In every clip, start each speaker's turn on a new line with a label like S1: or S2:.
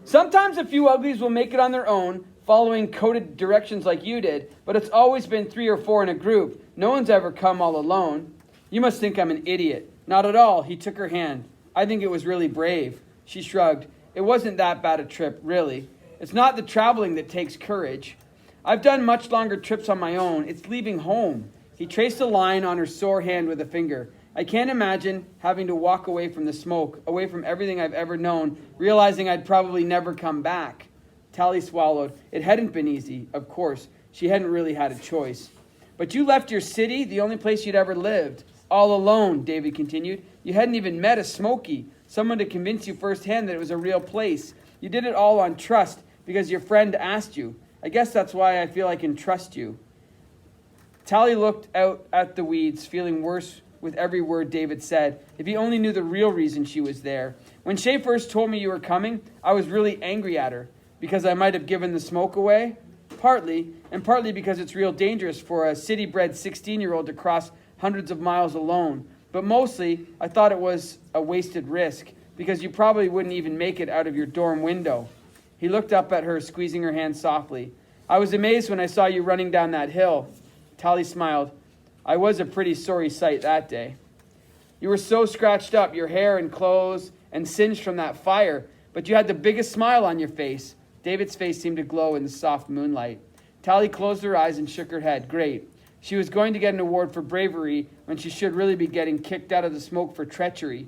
S1: Sometimes a few uglies will make it on their own, following coded directions like you did, but it's always been 3 or 4 in a group. No one's ever come all alone. You must think I'm an idiot. Not at all. He took her hand. I think it was really brave. She shrugged. It wasn't that bad a trip, really. It's not the traveling that takes courage. I've done much longer trips on my own. It's leaving home. He traced a line on her sore hand with a finger. I can't imagine having to walk away from the smoke, away from everything I've ever known, realizing I'd probably never come back. Tally swallowed. It hadn't been easy, of course. She hadn't really had a choice. But you left your city, the only place you'd ever lived. All alone, David continued. You hadn't even met a Smoky, someone to convince you firsthand that it was a real place. You did it all on trust, because your friend asked you. I guess that's why I feel I can trust you. Tally looked out at the weeds, feeling worse with every word David said. If he only knew the real reason she was there. When Shay first told me you were coming, I was really angry at her. Because I might have given the smoke away? Partly, and partly because it's real dangerous for a city-bred 16-year-old to cross hundreds of miles alone. But mostly, I thought it was a wasted risk, because you probably wouldn't even make it out of your dorm window. He looked up at her, squeezing her hand softly. I was amazed when I saw you running down that hill. Tally smiled. I was a pretty sorry sight that day. You were so scratched up, your hair and clothes, and singed from that fire, but you had the biggest smile on your face. David's face seemed to glow in the soft moonlight. Tally closed her eyes and shook her head. Great. She was going to get an award for bravery when she should really be getting kicked out of the smoke for treachery.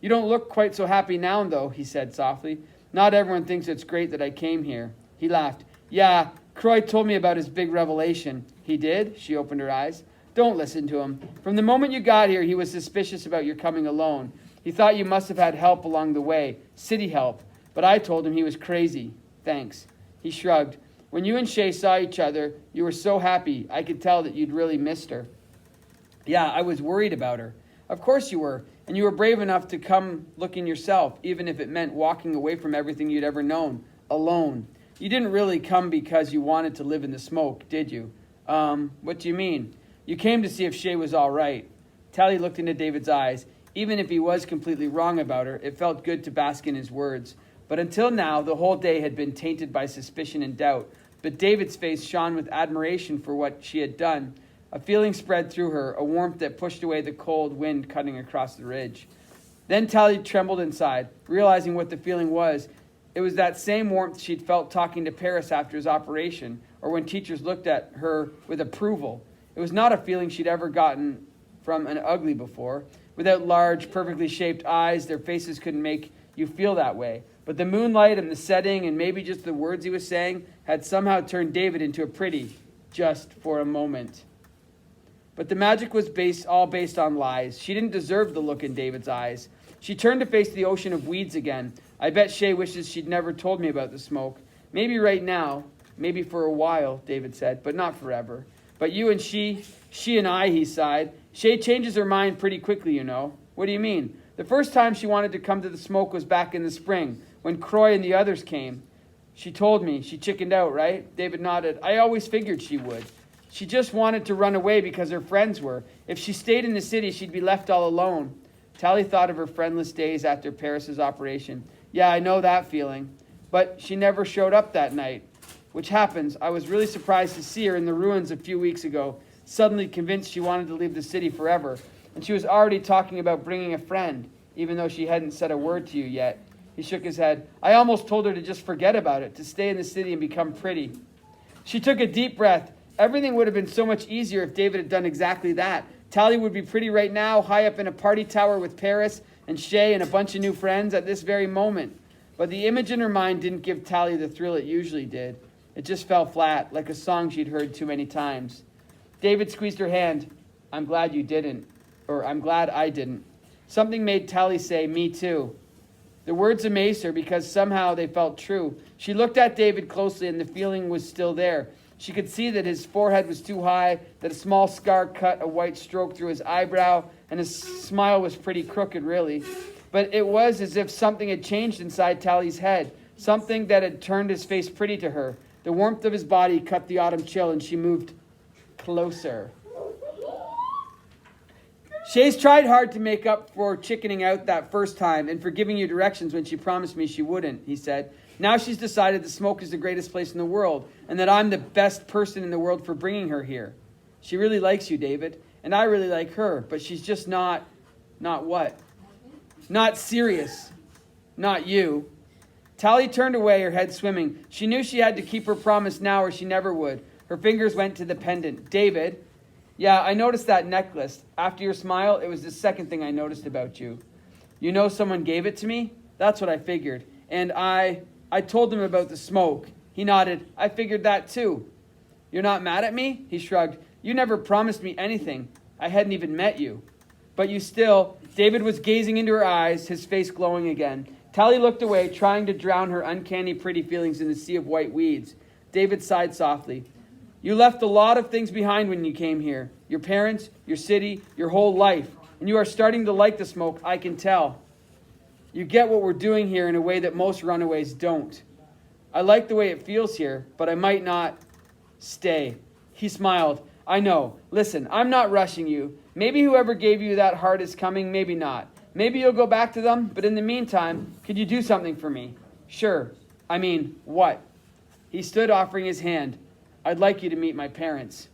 S1: You don't look quite so happy now, though, he said softly. Not everyone thinks it's great that I came here. He laughed. Yeah, Croy told me about his big revelation. He did? She opened her eyes. Don't listen to him. From the moment you got here, he was suspicious about your coming alone. He thought you must have had help along the way, city help. But I told him he was crazy. Thanks. He shrugged. When you and Shay saw each other, you were so happy. I could tell that you'd really missed her. Yeah, I was worried about her. Of course you were. And you were brave enough to come looking yourself, even if it meant walking away from everything you'd ever known, alone. You didn't really come because you wanted to live in the smoke, did you? What do you mean? You came to see if Shay was all right. Tally looked into David's eyes. Even if he was completely wrong about her, it felt good to bask in his words. But until now, the whole day had been tainted by suspicion and doubt. But David's face shone with admiration for what she had done. A feeling spread through her, a warmth that pushed away the cold wind cutting across the ridge. Then Tally trembled inside, realizing what the feeling was. It was that same warmth she'd felt talking to Paris after his operation, or when teachers looked at her with approval. It was not a feeling she'd ever gotten from an ugly before. Without large, perfectly shaped eyes, their faces couldn't make you feel that way. But the moonlight and the setting and maybe just the words he was saying had somehow turned David into a pretty, just for a moment. But the magic was all based on lies. She didn't deserve the look in David's eyes. She turned to face the ocean of weeds again. I bet Shay wishes she'd never told me about the smoke. Maybe right now, maybe for a while, David said, but not forever. But you and she and I, he sighed. Shay changes her mind pretty quickly, you know. What do you mean? The first time she wanted to come to the smoke was back in the spring, when Croy and the others came. She told me. She chickened out, right? David nodded. I always figured she would. She just wanted to run away because her friends were. If she stayed in the city, she'd be left all alone. Tally thought of her friendless days after Paris's operation. Yeah, I know that feeling. But she never showed up that night. Which happens. I was really surprised to see her in the ruins a few weeks ago, suddenly convinced she wanted to leave the city forever. And she was already talking about bringing a friend, even though she hadn't said a word to you yet. He shook his head. I almost told her to just forget about it, to stay in the city and become pretty. She took a deep breath. Everything would have been so much easier if David had done exactly that. Tally would be pretty right now, high up in a party tower with Paris and Shay and a bunch of new friends at this very moment. But the image in her mind didn't give Tally the thrill it usually did. It just fell flat, like a song she'd heard too many times. David squeezed her hand. I'm glad you didn't. Or I'm glad I didn't. Something made Tally say, me too. The words amazed her because somehow they felt true. She looked at David closely and the feeling was still there. She could see that his forehead was too high, that a small scar cut a white stroke through his eyebrow, and his smile was pretty crooked, really. But it was as if something had changed inside Tally's head, something that had turned his face pretty to her. The warmth of his body cut the autumn chill, and she moved closer. Shay's tried hard to make up for chickening out that first time and for giving you directions when she promised me she wouldn't, he said. Now she's decided the smoke is the greatest place in the world and that I'm the best person in the world for bringing her here. She really likes you, David, and I really like her, but she's just not what? Not serious. Not you. Tally turned away, her head swimming. She knew she had to keep her promise now or she never would. Her fingers went to the pendant. David, yeah, I noticed that necklace. After your smile, it was the second thing I noticed about you. You know someone gave it to me? That's what I figured. And I told him about the smoke. He nodded. I figured that too. You're not mad at me? He shrugged. You never promised me anything. I hadn't even met you. But you still... David was gazing into her eyes, his face glowing again. Tally looked away, trying to drown her uncanny pretty feelings in the sea of white weeds. David sighed softly. You left a lot of things behind when you came here. Your parents, your city, your whole life. And you are starting to like the smoke, I can tell. You get what we're doing here in a way that most runaways don't. I like the way it feels here, but I might not stay. He smiled. I know. Listen, I'm not rushing you. Maybe whoever gave you that heart is coming, maybe not. Maybe you'll go back to them, but in the meantime, could you do something for me? Sure. I mean, what? He stood offering his hand. I'd like you to meet my parents.